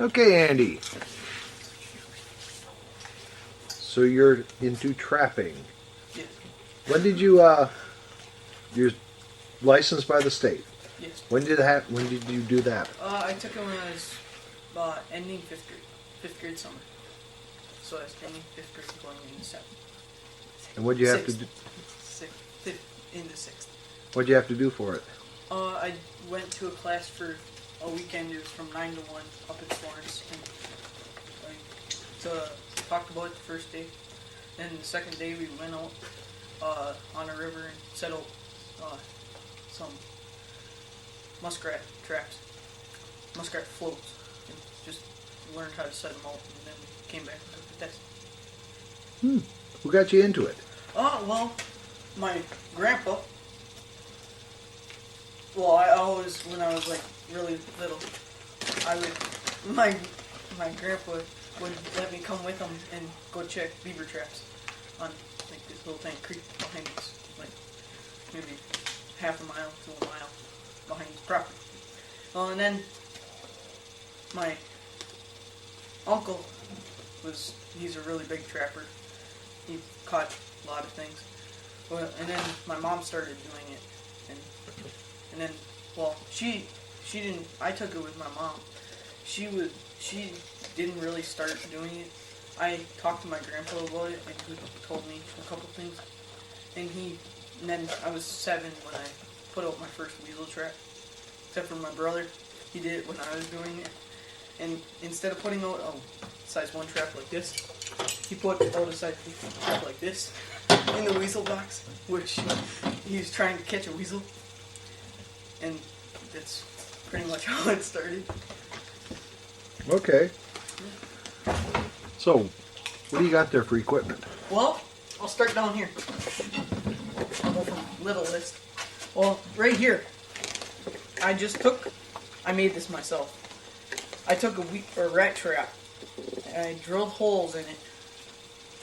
Okay, Andy. So you're into trapping. Yes. When did you you're licensed by the state? Yes. When did you do that? I took it when I was ending fifth grade summer. So I was ending fifth grade, going into seventh. And what did you have to Sixth. do? Fifth into sixth. What did you have to do for it? I went to a class for a weekend. It was from 9 to 1 up at Florence. And talked about it the first day. Then the second day we went out on a river and set out some muskrat traps, muskrat floats, and just learned how to set them out. And then we came back and took the test. Who got you into it? Well, my grandpa. Well, I always, when I was like really little, my grandpa would let me come with him and go check beaver traps on like this little tiny creek behind us, like maybe half a mile to a mile behind his property. Well, and then my uncle he's a really big trapper. He caught a lot of things. Well, and then my mom started doing it, and then, well, she didn't. I took it with my mom. She didn't really start doing it. I talked to my grandpa about it, and he told me a couple things. And then I was 7 when I put out my first weasel trap. Except for my brother, he did it when I was doing it. And instead of putting out a size 1 trap like this, he put out a size 2 trap like this in the weasel box, which he was trying to catch a weasel. And that's pretty much how it started. Okay. So, what do you got there for equipment? Well, I'll start down here. I'll go from littlest. Well, right here, I made this myself. I took a rat trap, and I drilled holes in it.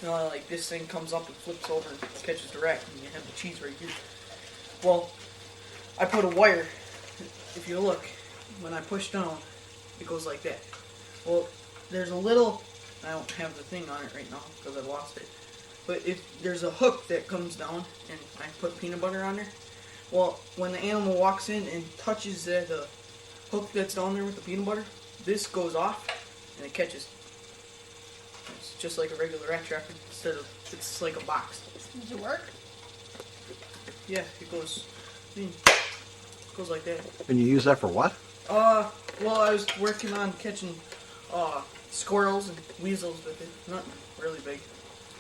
You know, like this thing comes up and flips over and catches the rat, and you have the cheese right here. Well, I put a wire. If you look, when I push down, it goes like that. Well, there's a little, I don't have the thing on it right now because I lost it. But if there's a hook that comes down, and I put peanut butter on there, well, when the animal walks in and touches the hook that's down there with the peanut butter, this goes off and it catches. It's just like a regular rat trap instead of, it's like a box. Does it work? Yeah, it goes like that. And you use that for what? Well, I was working on catching squirrels and weasels with it. Not really big.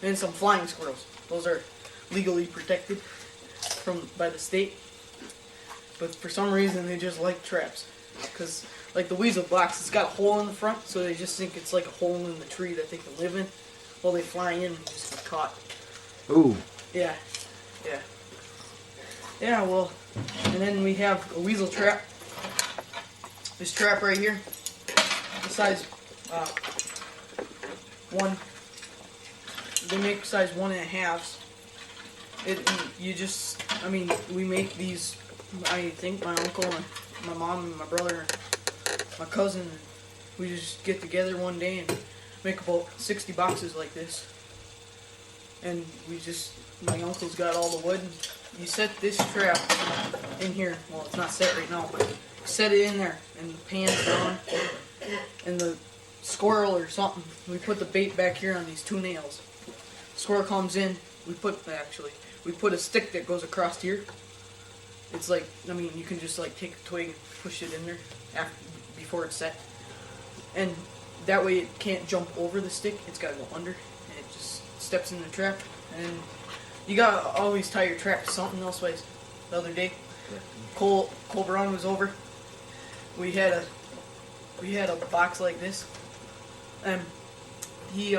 And some flying squirrels. Those are legally protected by the state. But for some reason, they just like traps. Because, like the weasel box, it's got a hole in the front, so they just think it's like a hole in the tree that they can live in. Well, they fly in and just get caught. Ooh. Yeah. Yeah, well, and then we have a weasel trap. This trap right here, the size 1. They make size 1.5s. We make these. I think my uncle and my mom and my brother, and my cousin, we just get together one day and make about 60 boxes like this. And my uncle's got all the wood. And you set this trap in here. Well, it's not set right now, but set it in there, and the pan's down, and the squirrel or something. We put the bait back here on these 2 nails. Squirrel comes in. We put a stick that goes across here. It's like, you can just like take a twig and push it in there before it's set, and that way it can't jump over the stick. It's got to go under, and it just steps in the trap. And you gotta always tie your trap to something else. Ways. The other day, Cole Brown was over. We had a box like this, and we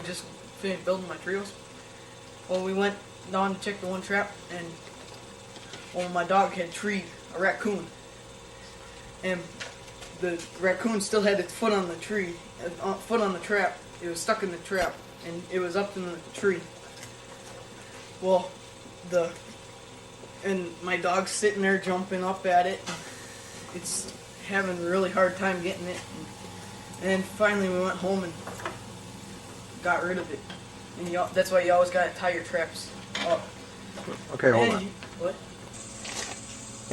just finished building my trios. Well, we went down to check the one trap, and my dog had treed a raccoon, and the raccoon still had its foot on the tree, foot on the trap. It was stuck in the trap, and it was up in the tree. Well, and my dog's sitting there jumping up at it. Its having a really hard time getting it. And finally we went home and got rid of it. And that's why you always gotta tie your traps up. Okay, hold on. What?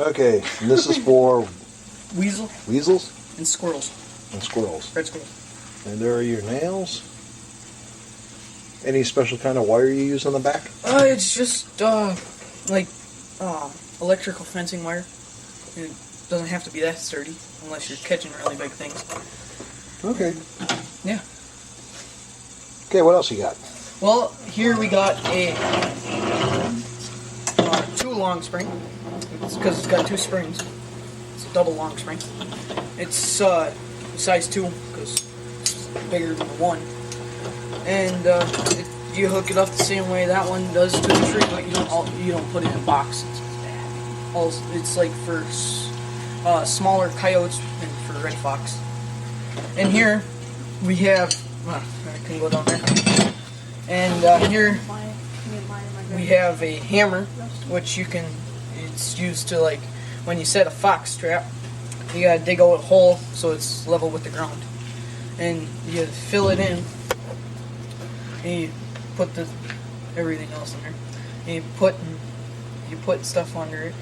Okay, and this is for Weasel weasels and squirrels. and squirrels. Red squirrels. And there are your nails. Any special kind of wire you use on the back? It's just like electrical fencing wire. It doesn't have to be that sturdy unless you're catching really big things. Okay. Yeah. Okay, what else you got? Well, here we got a 2 long spring. It's because it's got 2 springs. It's a double long spring. It's size 2 because it's bigger than the 1. And you hook it up the same way that one does to the tree, but you don't put it in a box. It's like for smaller coyotes and for red fox. And here we have. I can go down there. And here we have a hammer, which it's used to, like, when you set a fox trap, you gotta dig out a hole so it's level with the ground. And you fill it in, and you put everything else in there. And you put stuff under it,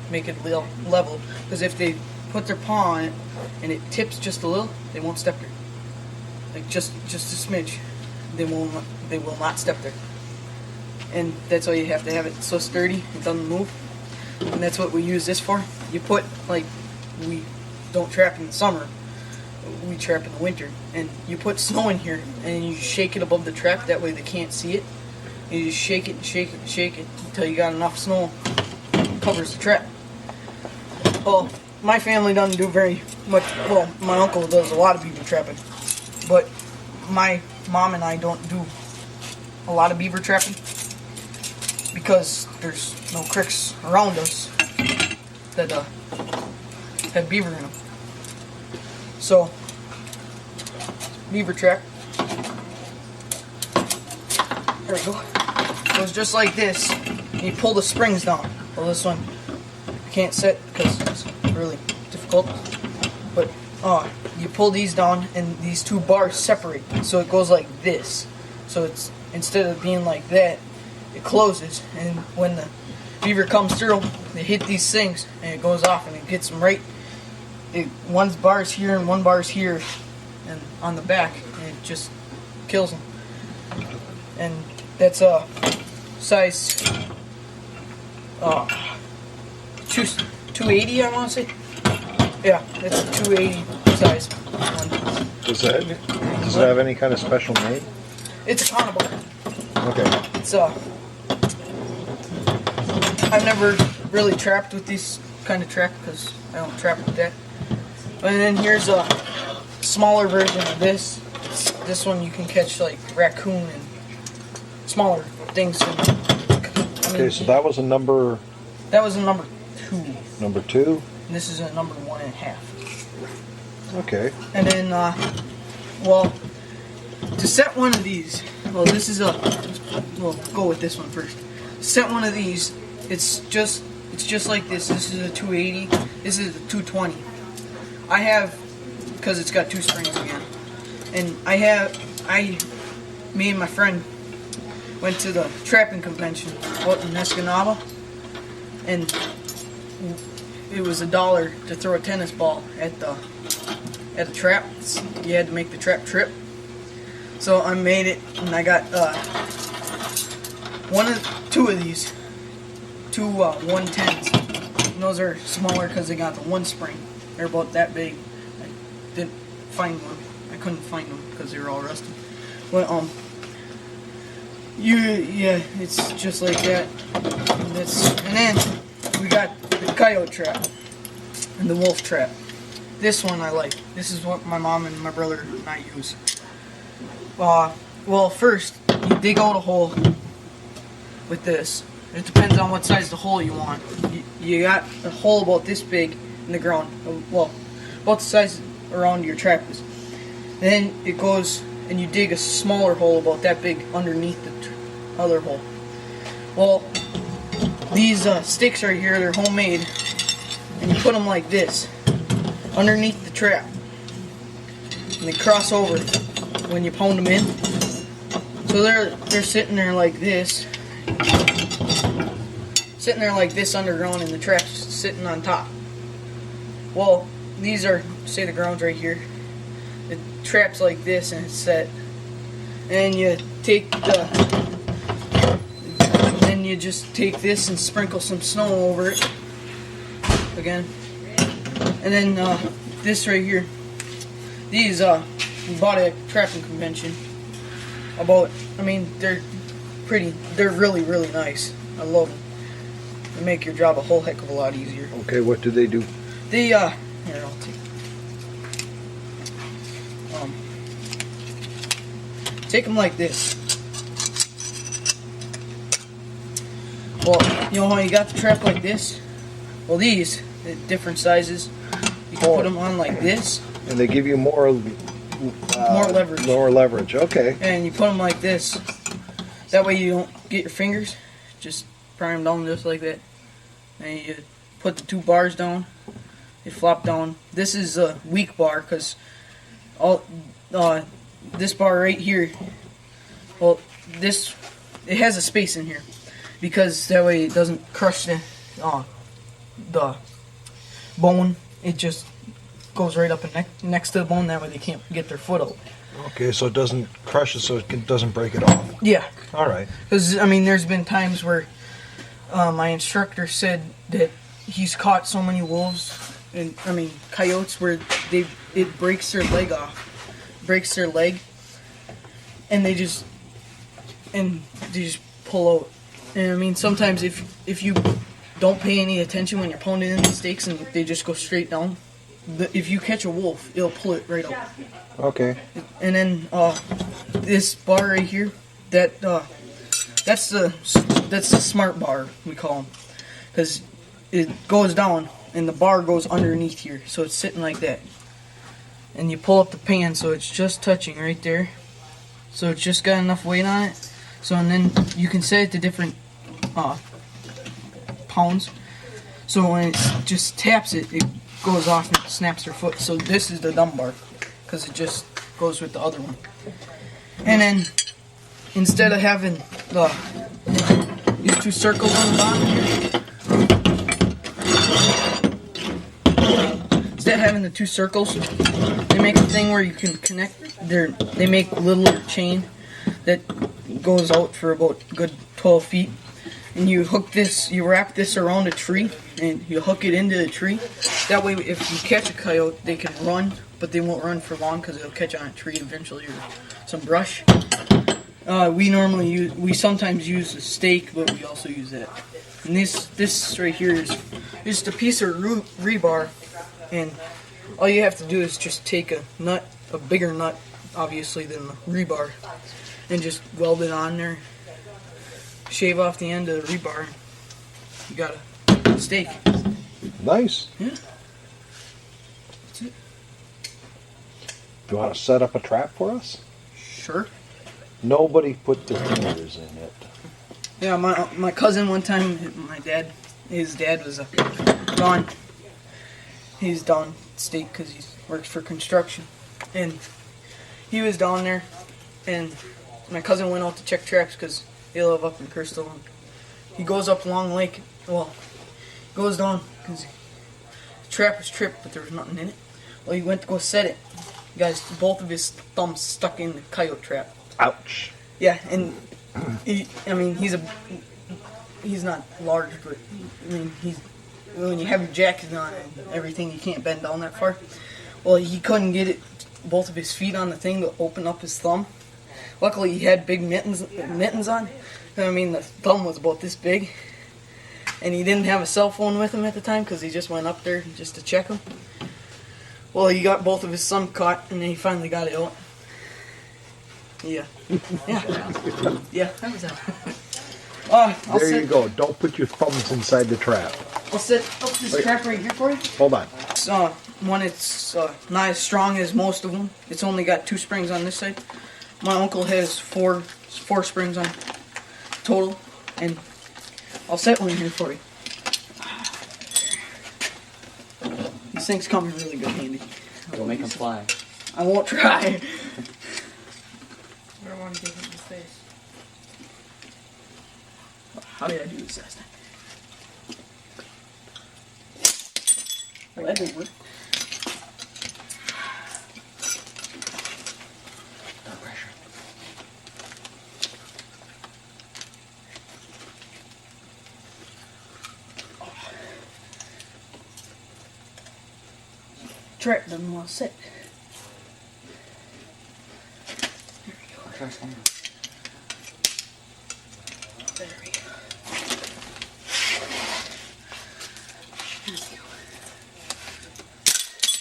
make it level. Because if they put their paw on it and it tips just a little, they won't step there. Like just a smidge, they will not step there. And that's why you have to have it so sturdy it doesn't move. And that's what we use this for. You put, like, we don't trap in the summer, we trap in the winter, and you put snow in here and you shake it above the trap, that way they can't see it. And you just shake it and shake it and shake it until you got enough snow that covers the trap. Well, my family doesn't do very much. Well, my uncle does a lot of beaver trapping, but my mom and I don't do a lot of beaver trapping because there's no creeks around us that have beaver in them. So, beaver trap, there we go. It goes just like this, and you pull the springs down. Well, this one I can't set because it's really difficult, but you pull these down and these 2 bars separate, so it goes like this. So it's, instead of being like that, it closes, and when the beaver comes through, they hit these things and it goes off and it gets them right. One bar's here and 1 bar's here and on the back, and it just kills them. And that's a size 280, I want to say. Yeah, it's a 280 size one. Does it have any kind of special name? It's a carnival. Okay. It's I've never really trapped with these kind of trap because I don't trap with that. And then here's a smaller version of this. This one you can catch like raccoon and smaller things. Okay, so that was a number. That was a number 2. Number 2. And this is a number 1.5. Okay. And then, well, to set one of these, well, this is we'll go with this one first. Set one of these, it's just like this. This is a 280. This is a 220. I have, because it's got 2 springs again, and me and my friend went to the trapping convention out in Escanaba, and it was $1 to throw a tennis ball at a trap. You had to make the trap trip. So I made it, and I got 2 of these, 2 110s. And those are smaller because they got the 1 spring. They're about that big. I didn't find one. I couldn't find them because they were all rusted. But yeah, it's just like that. And then we got the coyote trap and the wolf trap. This one I like. This is what my mom and my brother and I use. Well, first you dig out a hole with this. It depends on what size the hole you want. You got a hole about this big in the ground. Well, about the size around your trap is. Then it goes and you dig a smaller hole about that big underneath the other hole. Well, these sticks right here, they're homemade, and you put them like this. underneath the trap, and they cross over when you pound them in. So they're sitting there like this, underground, and the trap's sitting on top. Well, these are, say the ground's right here, the trap's like this and it's set, and you take you just take this and sprinkle some snow over it again, and then this right here, these we bought at a trapping convention. They're really, really nice. I love them. They make your job a whole heck of a lot easier. Okay, what do they do? They here, I'll take them like this. Well, you know how you got the trap like this? Well, these, different sizes, you can put them on like this. And they give you more leverage. More leverage, okay. And you put them like this. That way you don't get your fingers. Just prime them down just like that. And you put the 2 bars down. They flop down. This is a weak bar because this bar right here, well, it has a space in here because that way it doesn't crush the bone. It just goes right up and next to the bone. That way they can't get their foot out. Okay, so it doesn't crush it, so it doesn't break it off. Yeah. All right. Because there's been times where my instructor said that he's caught so many wolves and coyotes where it breaks their leg and they just pull out. And sometimes if you don't pay any attention when you're pounding in the stakes and they just go straight down, if you catch a wolf, it'll pull it right out. Okay. And then this bar right here, that's the smart bar, we call them, because it goes down and the bar goes underneath here, so it's sitting like that. And you pull up the pan so it's just touching right there, so it's just got enough weight on it. So and then you can set it to different pounds. So when it just taps it, it goes off and snaps their foot. So this is the dumb bar because it just goes with the other one. And then instead of having these 2 circles on the bottom here, instead of having the 2 circles, they make a thing where you can connect. They make a little chain that goes out for about a good 12 feet. And you wrap this around a tree, and you hook it into the tree. That way, if you catch a coyote, they can run, but they won't run for long because they'll catch on a tree eventually or some brush. We sometimes use a stake, but we also use that. And this right here is just a piece of rebar, and all you have to do is just take a bigger nut, obviously, than the rebar, and just weld it on there. Shave off the end of the rebar. You got a stake. Nice. Yeah. That's it. Do you want to set up a trap for us? Sure. Nobody put their fingers in it. Yeah, my cousin one time, his dad was gone. He's down state because he works for construction, and he was down there, and my cousin went out to check traps because they live up in Crystal. And he goes up Long Lake. Well, he goes down because the trap was tripped, but there was nothing in it. Well, he went to go set it. Guys, both of his thumbs stuck in the coyote trap. Ouch. Yeah, and he's not large, but when you have your jacket on and everything, you can't bend down that far. Well, he couldn't get both of his feet on the thing to open up his thumb. Luckily, he had big mittens on. The thumb was about this big. And he didn't have a cell phone with him at the time because he just went up there just to check him. Well, he got both of his thumbs caught, and then he finally got it out. Yeah. Yeah. Yeah. That was that. There you go. Don't put your thumbs inside the trap. I'll set up this trap right here for you. Hold on. It's not as strong as most of them. It's only got 2 springs on this side. My uncle has 4 springs on total, and I'll set one here for you. things come in really good handy. We'll make them fly. I won't try. I don't want to get hit in the face. How did I do this last time? Well, that didn't work. No pressure. Trap doesn't want to sit. Try some. There we go.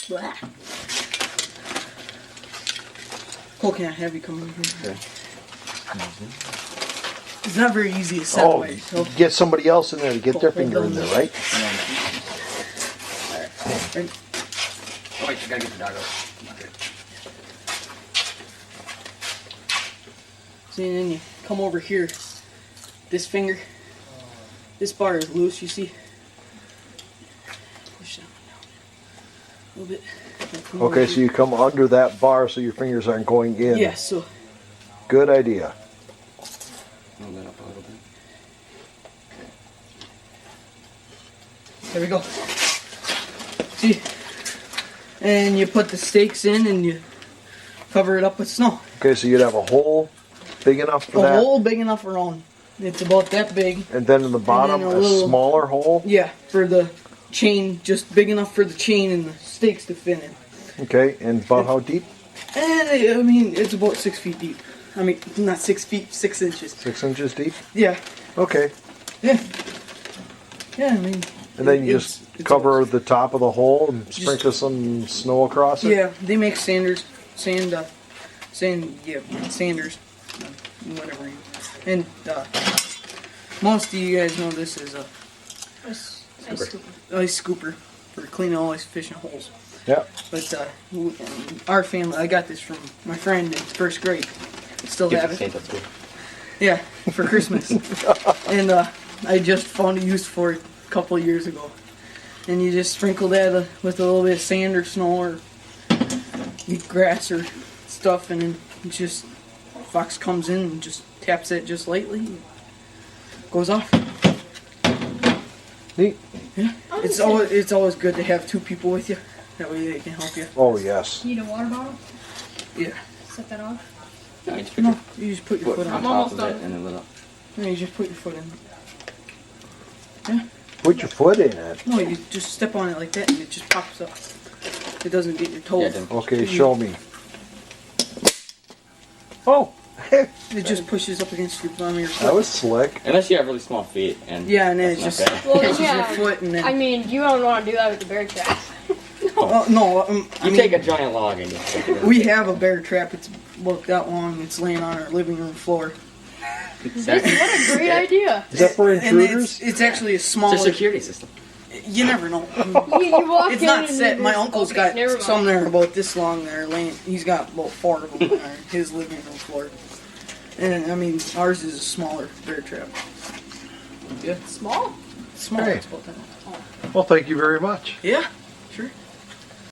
Blah. Cole, can I have you come over here? Okay. It's not very easy to set Oh, away. So. get somebody else in there to get their finger in there, right? Right. Oh wait, you gotta get the dog out. Okay. See, and then you come over here. This finger, this bar is loose, you see? Push that one down a little bit. Come over Okay, so here. you come under that bar so your fingers aren't going in. Yeah, so Good idea. Move that up a little bit. there we go. See? And you put the stakes in and you cover it up with snow. Okay, so you'd have a hole big enough for A that, hole big enough around. It's about that big. and then in the bottom a a little- smaller hole. Yeah, for the chain, just big enough for the chain and the stakes to fit in. Okay, and about how deep? And I mean, it's about 6 feet deep. I mean, not 6 feet, 6 inches. 6 inches deep. Yeah, Okay, yeah. Yeah, I mean. and then you it's- just it's cover always- the top of the hole and sprinkle some snow across it. Yeah, they make sanders, sanders, whatever. And most of you guys know this is a ice scooper for cleaning all ice fishing holes. Yeah. But our family, I got this from my friend in first grade. Still Give have it it. Santa too. Yeah, for Christmas. And I just found a use for it a couple of years ago. And you just sprinkle that with a little bit of sand or snow or grass or stuff, and then it just fox comes in and just taps it just lightly, goes off. Neat. Yeah, it's always good to have two people with you. That way they can help you. Oh yes. Need a water bottle? Yeah. Set that off. No, you just put No, your you just put your foot foot on on. I'm top almost of done. it and then little. No, you just put your foot in. Put your foot in it. No, you just step on it like that, and it just pops up. It doesn't get your toes. Yeah, then- Okay, show me. Oh, It just pushes up against your bum of your that foot. was slick. Unless you have really small feet and Yeah, and then it that's just not bad. Well, catches yeah. your foot, and then. I mean, you don't want to do that with the bear trap. Oh, no, I You mean, take a giant log and you stick it in. we have a bear trap. It's about that long. It's laying on our living room floor. What a great idea. Is that for And intruders? it's actually a It's smaller. a security system. You never know. You walk It's in not and set. My there's- uncle's okay, got never mind. some there about this long there laying. He's got about 4 of them on his living room floor. And I mean, ours is a smaller bear trap. Yeah, Small? small. Hey. It's about that. Well, thank you very much. Yeah.